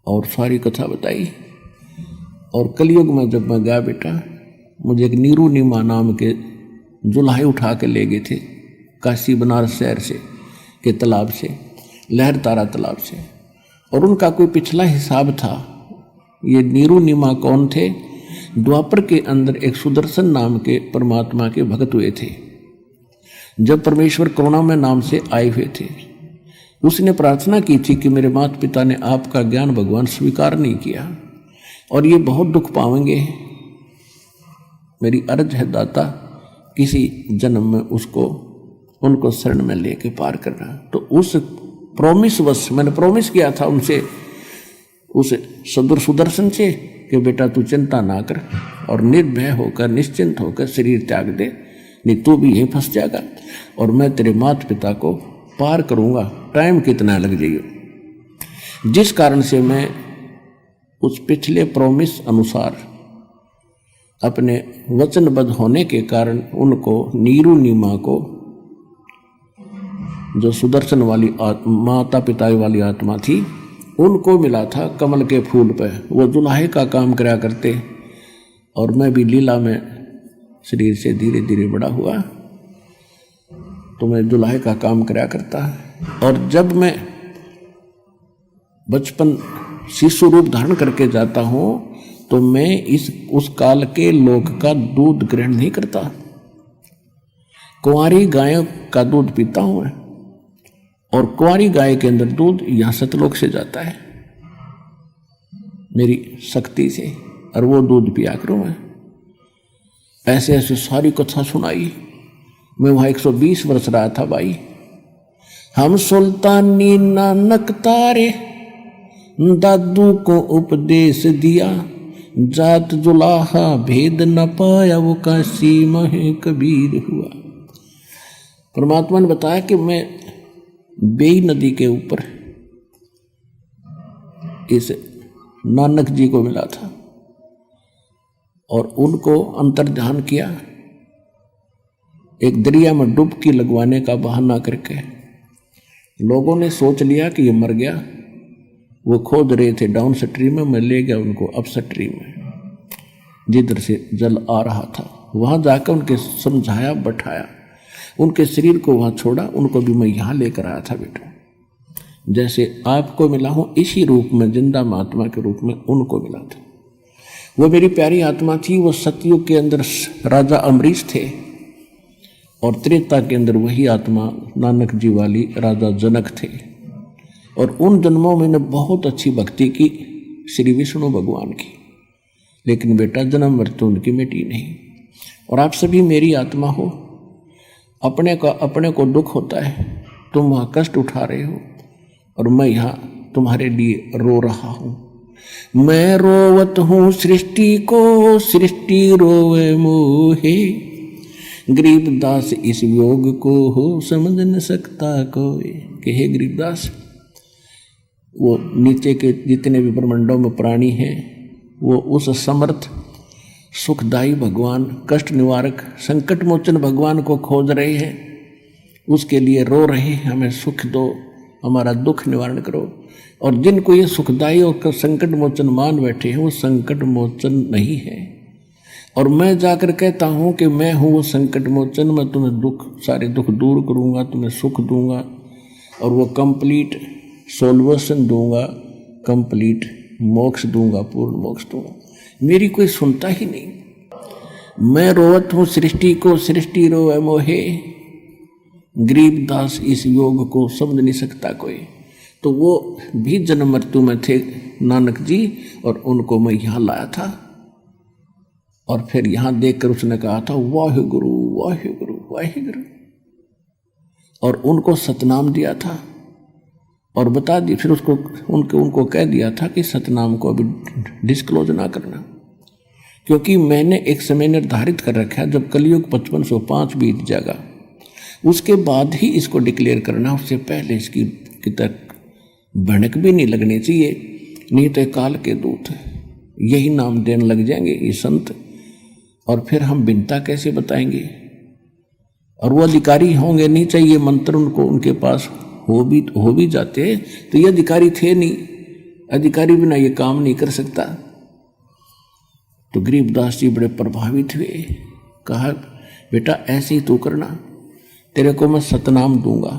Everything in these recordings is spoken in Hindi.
और सारी कथा बताई। और कलयुग में जब मैं गया बेटा, मुझे एक नीरू नीमा नाम के जुल्हे उठा के ले गए थे काशी बनारस शहर से के तालाब से, लहर तारा तालाब से। और उनका कोई पिछला हिसाब था। ये नीरू नीमा कौन थे? द्वापर के अंदर एक सुदर्शन नाम के परमात्मा के भक्त हुए थे। जब परमेश्वर करुणामय नाम से आए हुए थे, उसने प्रार्थना की थी कि मेरे माता पिता ने आपका ज्ञान भगवान स्वीकार नहीं किया और ये बहुत दुख पाएंगे। मेरी अर्ज है दाता, किसी जन्म में उनको शरण में लेके पार करना। तो उस प्रॉमिस वश मैंने प्रॉमिस किया था उनसे, उस सुदर्शन से, कि बेटा तू चिंता ना कर और निर्भय होकर निश्चिंत होकर शरीर त्याग दे, नहीं तू भी यहीं फंस जाएगा और मैं तेरे माता पिता को पार करूंगा, टाइम कितना लग जाइए। जिस कारण से मैं उस पिछले प्रॉमिस अनुसार अपने वचनबद्ध होने के कारण उनको नीरू नीमा को, जो सुदर्शन वाली माता पिता वाली आत्मा थी, उनको मिला था कमल के फूल पे। वो दुल्हे का काम करा करते और मैं भी लीला में शरीर से धीरे धीरे बड़ा हुआ तो मैं दुल्हे का काम करा करता। और जब मैं बचपन शिशु रूप धारण करके जाता हूँ तो मैं उस काल के लोक का दूध ग्रहण नहीं करता। कुंवारी गायों का दूध पीता हूँ मैं, और कुंवारी गाय के अंदर दूध यहाँ सतलोक से जाता है मेरी शक्ति से, और वो दूध पिया करूँ मैं। ऐसे ऐसे सारी कथा सुनाई। मैं वहाँ 120 वर्ष रहा था भाई। हम सुल्तानी नानक तारे दादू को उपदेश दिया, जात जुलाहा भेद न पाया वो काशी महे कबीर हुआ। परमात्मा ने बताया कि मैं बेई नदी के ऊपर इस नानक जी को मिला था और उनको अंतर ध्यान किया, एक दरिया में डुबकी लगवाने का बहाना करके। लोगों ने सोच लिया कि ये मर गया। वो खोद रहे थे डाउन स्ट्रीम में, मैं ले गया उनको अप स्ट्रीम में जिधर से जल आ रहा था। वहां जाकर उनके समझाया, बैठाया, उनके शरीर को वहां छोड़ा। उनको भी मैं यहाँ लेकर आया था बेटा, जैसे आपको मिला हूं इसी रूप में, जिंदा महात्मा के रूप में उनको मिला था। वो मेरी प्यारी आत्मा थी। वो सतयुग के अंदर राजा अमरीश थे और त्रेता के अंदर वही आत्मा नानक जी वाली राजा जनक थे। और उन जन्मों में बहुत अच्छी भक्ति की श्री विष्णु भगवान की, लेकिन बेटा जन्म मृत्यु उनकी मिटी नहीं। और आप सभी मेरी आत्मा हो, अपने को दुख होता है, तुम वहाँ कष्ट उठा रहे हो और मैं यहाँ तुम्हारे लिए रो रहा हूँ। मैं रोवत हूँ सृष्टि को, सृष्टि रोवे मोहे, गरीबदास इस योग को हो समझ न सकता कोई। कि हे गरीबदास, वो नीचे के जितने भी ब्रह्मांडों में प्राणी हैं, वो उस समर्थ सुखदायी भगवान, कष्ट निवारक, संकट मोचन भगवान को खोज रहे हैं, उसके लिए रो रहे हैं, हमें सुख दो, हमारा दुख निवारण करो। और जिनको ये सुखदायी और संकट मोचन मान बैठे हैं, वो संकट मोचन नहीं है। और मैं जाकर कहता हूँ कि मैं हूँ वो संकट मोचन, मैं तुम्हें सारे दुख दूर करूँगा, तुम्हें सुख दूंगा और वो कंप्लीट सोल्यूशन दूंगा, कंप्लीट मोक्ष दूंगा, पूर्ण मोक्ष दूंगा। मेरी कोई सुनता ही नहीं। मैं रोवत हूँ सृष्टि को, सृष्टि रोवे मोहे, गरीबदास इस योग को समझ नहीं सकता कोई। तो वो भी जन्म मृत्यु में थे नानक जी, और उनको मैं यहाँ लाया था। और फिर यहाँ देखकर उसने कहा था वाहिगुरु वाहिगुरु वाहिगुरु, और उनको सतनाम दिया था और बता दी। फिर उसको उनको कह दिया था कि सतनाम को अभी डिस्क्लोज ना करना, क्योंकि मैंने एक समय निर्धारित कर रखा है, जब कलयुग 5505 बीत जाएगा उसके बाद ही इसको डिक्लेयर करना। उससे पहले इसकी तक भनक भी नहीं लगनी चाहिए, नहीं तो काल के दूत यही नाम देने लग जाएंगे ये संत, और फिर हम बिनता कैसे बताएंगे। और वो अधिकारी होंगे नहीं, चाहिए मंत्र उनको उनके पास हो भी जाते तो ये अधिकारी थे नहीं, अधिकारी बिना ये काम नहीं कर सकता। तो गरीबदास जी बड़े प्रभावित हुए, कहा बेटा ऐसे ही तू करना, तेरे को मैं सतनाम दूंगा,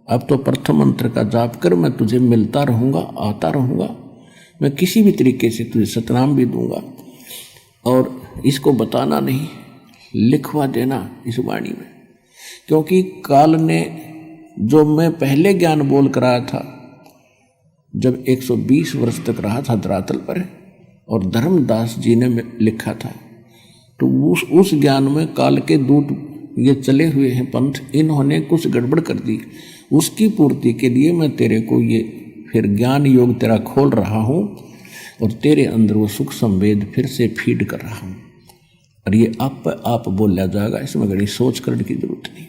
अब तो प्रथम मंत्र का जाप कर, मैं तुझे मिलता रहूंगा, आता रहूंगा, मैं किसी भी तरीके से तुझे सतनाम भी दूंगा, और इसको बताना नहीं, लिखवा देना इस वाणी में। क्योंकि काल ने जो मैं पहले ज्ञान बोल कर आया था, जब 120 वर्ष तक रहा था धरातल पर, और धर्मदास जी ने लिखा था, तो उस ज्ञान में काल के दूत ये चले हुए हैं पंथ, इन्होंने कुछ गड़बड़ कर दी, उसकी पूर्ति के लिए मैं तेरे को ये फिर ज्ञान योग तेरा खोल रहा हूँ, और तेरे अंदर वो सुख संवेद फिर से फीड कर रहा हूँ, और ये आप बोला जाएगा, इसमें घड़ी सोच करने की जरूरत नहीं,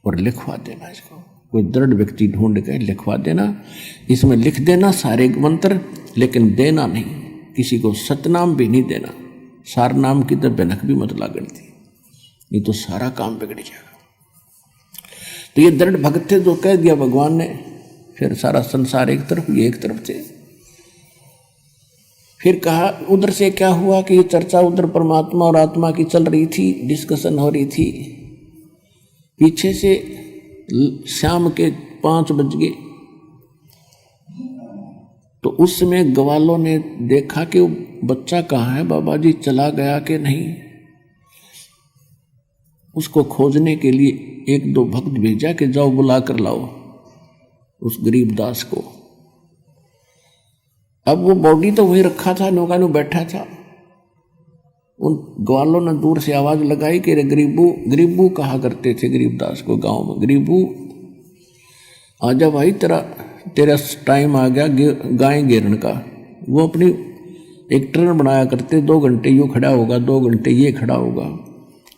और लिखवा देना इसको, कोई दृढ़ व्यक्ति ढूंढ के लिखवा देना, इसमें लिख देना सारे मंत्र, लेकिन देना नहीं, किसी को सतनाम भी नहीं देना, सार नाम की तो भनक भी मत लागण थी, नहीं तो सारा काम बिगड़ जाएगा। तो ये दृढ़ भक्त थे, जो कह दिया भगवान ने, फिर सारा संसार एक तरफ, ये एक तरफ थे। फिर कहा उधर से क्या हुआ कि ये चर्चा उधर परमात्मा और आत्मा की चल रही थी, डिस्कशन हो रही थी, पीछे से शाम के 5 बज गए, तो उस समय ग्वालों ने देखा कि वो बच्चा कहाँ है, बाबा जी चला गया कि नहीं। उसको खोजने के लिए 1-2 भक्त भेजा कि जाओ बुला कर लाओ उस गरीबदास को। अब वो बॉडी तो वही रखा था, नौका में बैठा था। उन ग्वालों ने दूर से आवाज लगाई कि रे गरीबू, गरीबू कहा करते थे गरीबदास को गांव में, गरीबू आजा भाई, तेरा टाइम आ गया गाय घेरने का। वो अपनी एक ट्रेन बनाया करते, 2 घंटे यूँ खड़ा होगा, 2 घंटे ये खड़ा होगा,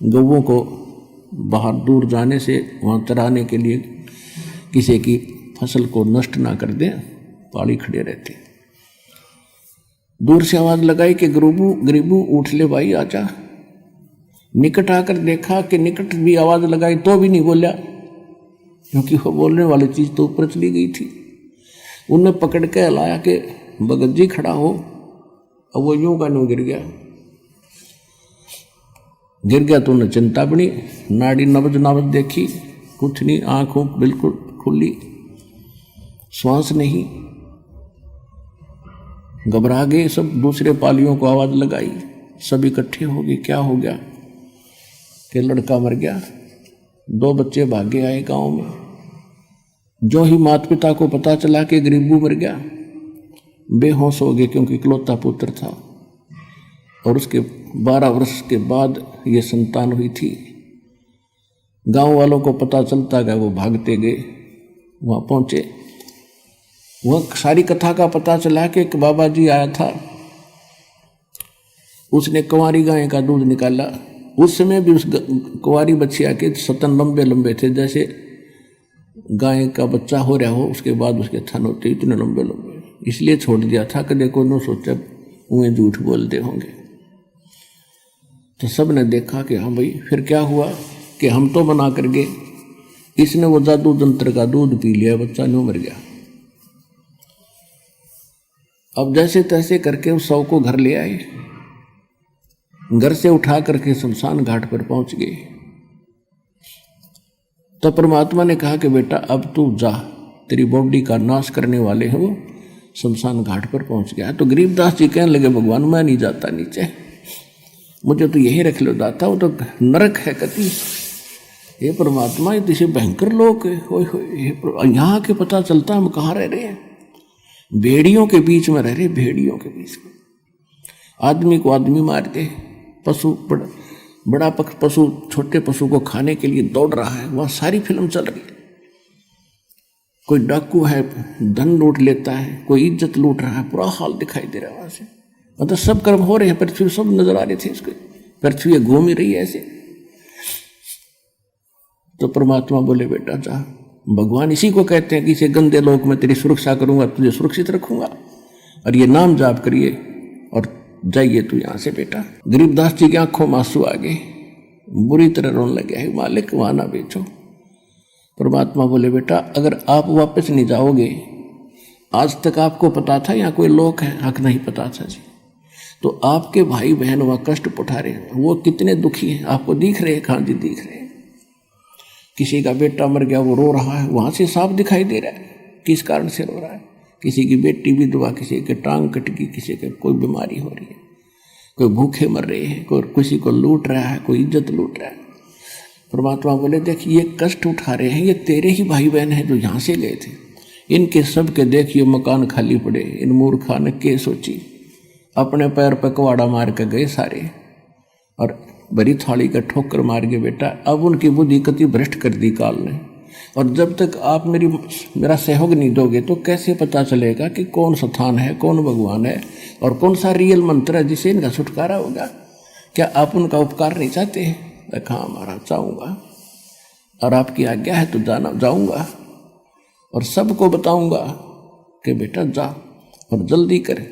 गौओं को बाहर दूर जाने से वहाँ चराने के लिए, किसी की फसल को नष्ट ना कर दें, पाड़ी खड़े रहते। दूर से आवाज लगाई कि गरीबू उठ ले भाई आजा। निकट आकर देखा कि निकट भी आवाज लगाई तो भी नहीं बोला, क्योंकि वो बोलने वाली चीज तो ऊपर चली गई थी। उनने पकड़ के हिलाया कि भगत जी खड़ा हो, अब वो यूं का यूं गिर गया तो उन्हें चिंता बनी, नाड़ी नब्ज देखी, कुछ नहीं, आंखों बिल्कुल खुली, श्वास नहीं, घबरा गए सब। दूसरे पालियों को आवाज लगाई, सब इकट्ठे हो गए, क्या हो गया कि लड़का मर गया। 2 बच्चे भागे आए गांव में। जो ही माता पिता को पता चला कि गरीबू मर गया, बेहोश हो गए, क्योंकि इकलौता पुत्र था, और उसके 12 वर्ष के बाद ये संतान हुई थी। गांव वालों को पता चलता गया, वो भागते गए, वहां पहुंचे। वह सारी कथा का पता चला कि एक बाबा जी आया था, उसने कुंवारी गाय का दूध निकाला। उस समय भी उस कुंवारी बच्चिया के स्तन लंबे लंबे थे, जैसे गाय का बच्चा हो रहा हो उसके बाद उसके थन होते इतने लंबे लंबे, इसलिए छोड़ दिया था कि देखो न सोचा उन्हें झूठ बोलते होंगे। तो सब ने देखा कि हाँ भाई। फिर क्या हुआ कि हम तो बना कर गए, इसने वो जादू जंत्र का दूध पी लिया, बच्चा न्यू मर गया। अब जैसे तैसे करके उस शव को घर ले आए, घर से उठा करके शमशान घाट पर पहुंच गए। तो परमात्मा ने कहा कि बेटा अब तू जा, तेरी बॉडी का नाश करने वाले हैं वो शमशान घाट पर पहुंच गया। तो गरीबदास जी कहने लगे भगवान मैं नहीं जाता नीचे, मुझे तो यही रख लो जाता, वो तो नरक है कति। ये परमात्मा ये तो भयंकर लोग है, यहाँ के पता चलता हम कहाँ रह रहे हैं, भेड़ियों के बीच में रह रहे, भेड़ियों के बीच में। आदमी को आदमी मार दे, पशु बड़ा पशु छोटे पशु को खाने के लिए दौड़ रहा है, वहाँ सारी फिल्म चल रही है। कोई डाकू है, धन लूट लेता है, कोई इज्जत लूट रहा है, पूरा हाल दिखाई दे रहा है वहाँ से। मतलब सब कर्म हो रहे हैं, पृथ्वी सब नजर आ रहे थे इसको, पृथ्वी घूम ही रही है ऐसे। तो परमात्मा बोले बेटा जा, भगवान इसी को कहते हैं कि इसे गंदे लोक में तेरी सुरक्षा करूंगा, तुझे सुरक्षित रखूंगा, और ये नाम जाप करिए और जाइए तू यहाँ से बेटा। गरीबदास जी की आंखों में आंसू आ गए, बुरी तरह रोने लगे, है मालिक वहाँ ना बेचो। परमात्मा बोले बेटा अगर आप वापस नहीं जाओगे, आज तक आपको पता था या कोई लोक है? हक नहीं पता था जी। तो आपके भाई बहन वह कष्ट उठा रहे हैं, वो कितने दुखी हैं, आपको दिख रहे हैं? हाँ जी दिख रहे हैं। किसी का बेटा मर गया, वो रो रहा है, वहां से साफ दिखाई दे रहा है किस कारण से रो रहा है। किसी की बेटी विधवा, किसी के टांग कट गई, किसी के कोई बीमारी हो रही है, कोई भूखे मर रहे हैं, कोई किसी को लूट रहा है, कोई इज्जत लूट रहा है। परमात्मा बोले देख ये कष्ट उठा रहे हैं, ये तेरे ही भाई बहन हैं जो यहाँ से गए थे। इनके सब के देखिए मकान खाली पड़े। इन मूर्खा ने के सोची, अपने पैर पर कवाड़ा मार के गए सारे और बड़ी थाली का ठोकर मार के बेटा। अब उनकी बुद्धि कति भ्रष्ट कर दी काल ने। और जब तक आप मेरा सहयोग नहीं दोगे तो कैसे पता चलेगा कि कौन स्थान है, कौन भगवान है और कौन सा रियल मंत्र है जिससे इनका छुटकारा होगा। क्या आप उनका उपकार नहीं चाहते हैं? हाँ महाराज चाहूँगा, और आपकी आज्ञा है तो जाऊँगा और सबको बताऊँगा कि बेटा जा और जल्दी कर।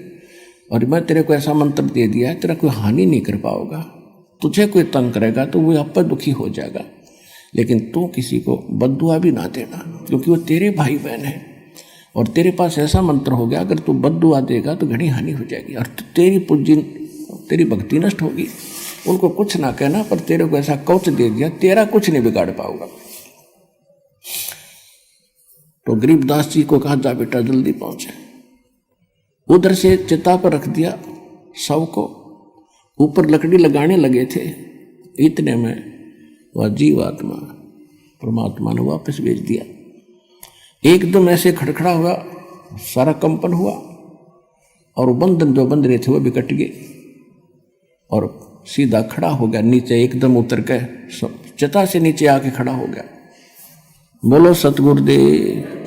और मैं तेरे को ऐसा मंत्र दे दिया है, तेरा कोई हानि नहीं कर पाओगा। तुझे कोई तंग करेगा तो वो आप पर दुखी हो जाएगा, लेकिन तू किसी को बद्दुआ भी ना देना, क्योंकि वो तेरे भाई बहन है। और तेरे पास ऐसा मंत्र हो गया, अगर तू बद्दुआ देगा तो घनी हानि हो जाएगी और तेरी भक्ति नष्ट होगी। उनको कुछ ना कहना, पर तेरे को ऐसा कवच दे दिया, तेरा कुछ नहीं बिगाड़ पाओगा। तो गरीबदास जी को कहा जा बेटा जल्दी पहुंचे। उधर से चिता पर रख दिया शव को, ऊपर लकड़ी लगाने लगे थे। इतने में वह जीवात्मा परमात्मा ने वापस भेज दिया। एकदम ऐसे खड़खड़ा हुआ, सारा कंपन हुआ और बंधन जो बंध रहे थे वो भी कट गए और सीधा खड़ा हो गया नीचे, एकदम उतर के चिता से नीचे आके खड़ा हो गया। बोलो सतगुरुदेव।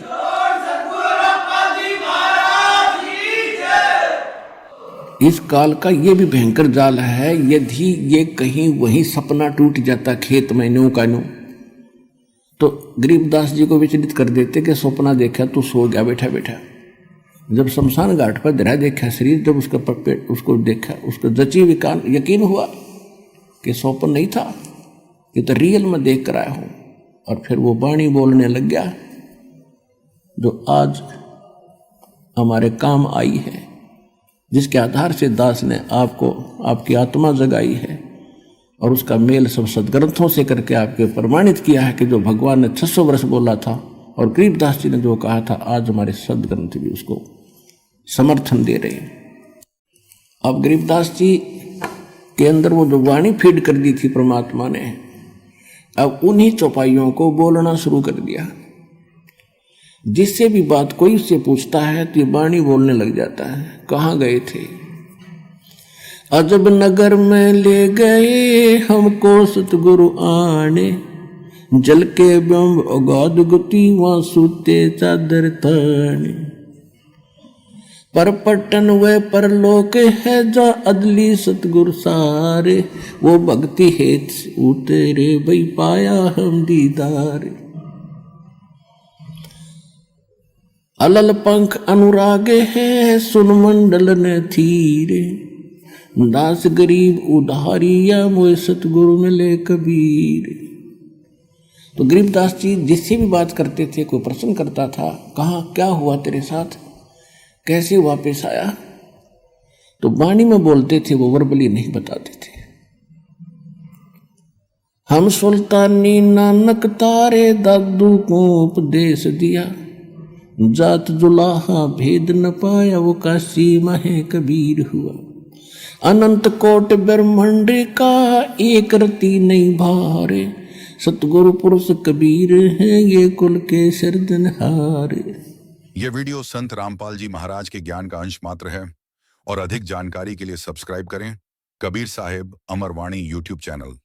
इस काल का ये भी भयंकर जाल है। यदि ये कहीं वहीं सपना टूट जाता खेत में न्यू का न्यू, तो गरीबदास जी को विचलित कर देते कि सपना देखा तो सो गया बैठा बैठा। जब शमशान घाट पर धरा देखा शरीर, जब उसका पेट उसको देखा, उसको जची विकान यकीन हुआ कि स्वप्न नहीं था, ये तो रियल में देख कर आया हूं। और फिर वो वाणी बोलने लग गया जो आज हमारे काम आई है, जिसके आधार से दास ने आपको आपकी आत्मा जगाई है और उसका मेल सब सदग्रंथों से करके आपके प्रमाणित किया है कि जो भगवान ने 600 वर्ष बोला था और गरीबदास जी ने जो कहा था, आज हमारे सदग्रंथ भी उसको समर्थन दे रहे हैं। अब गरीबदास जी के अंदर वो जो वाणी फीड कर दी थी परमात्मा ने, अब उन्हीं चौपाइयों को बोलना शुरू कर दिया। जिससे भी बात कोई उससे पूछता है तो ये वाणी बोलने लग जाता है। कहाँ गए थे? अजब नगर में ले गए हमको सतगुरु आने, जल के ब्रह्म अगाध गति वहां सूते चादर ताने। पर पट्टन व परलोक है जा अदली सतगुरु सारे, वो भक्ति हेत उतरे भई पाया हम दीदार। अलल पंख अनुरागे है सुन मंडल ने थीरे, दास गरीब उधारिया मोए सतगुरु मिले कबीर। तो गरीबदास जी जिससे भी बात करते थे, कोई प्रश्न करता था, कहाँ क्या हुआ तेरे साथ, कैसे वापस आया, तो वाणी में बोलते थे, वो वर्बली नहीं बताते थे। हम सुल्तानी नानक तारे दादू को उपदेश दिया, जात जुलाहा भेद न पाया वो काशी महे कबीर हुआ। अनंत कोट ब्रह्मांड का एक रति नहीं भारे, सतगुरु पुरुष कबीर है ये कुल के सिरदनहार। यह वीडियो संत रामपाल जी महाराज के ज्ञान का अंश मात्र है और अधिक जानकारी के लिए सब्सक्राइब करें कबीर साहिब अमरवाणी यूट्यूब चैनल।